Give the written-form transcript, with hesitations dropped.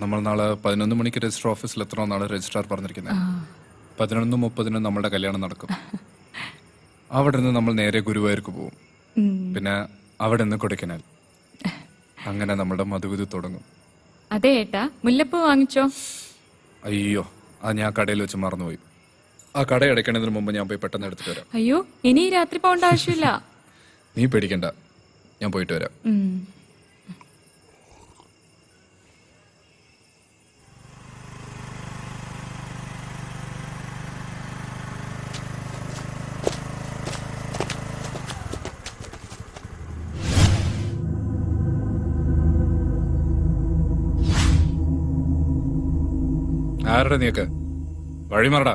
നമ്മൾ നാളെ 11 മണിക്ക് രജിസ്റ്റർ ഓഫീസിൽ എത്തണമെന്നാണ് രജിസ്ട്രാർ പറഞ്ഞിരിക്കുന്നത്. 11:30 നമ്മളുടെ കല്യാണം നടക്കും. അവിടെ നിന്ന് നമ്മൾ നേരെ ഗുരുവായൂർക്ക് പോകും. പിന്നെ അവിടെ നിന്ന് കൊടൈക്കനാൽ. അങ്ങനെ നമ്മളുടെ മധുവിധു തുടങ്ങും. അതെ ഏട്ടാ, മുല്ലപ്പൂ വാങ്ങിച്ചോ? അയ്യോ, അത് ഞാൻ കടയിൽ വെച്ച് മറന്നുപോയി. ആ കട അടയ്ക്കണതിന് മുമ്പ് ഞാൻ പോയി പെട്ടെന്ന് എടുത്തിട്ട് വരാം. അയ്യോ, ഇനി രാത്രി പോകേണ്ട ആവശ്യമില്ല. നീ പേടിക്കണ്ട, ഞാൻ പോയിട്ട് വരാം. ആരുടെ നീക്ക് വഴിമാറടാ.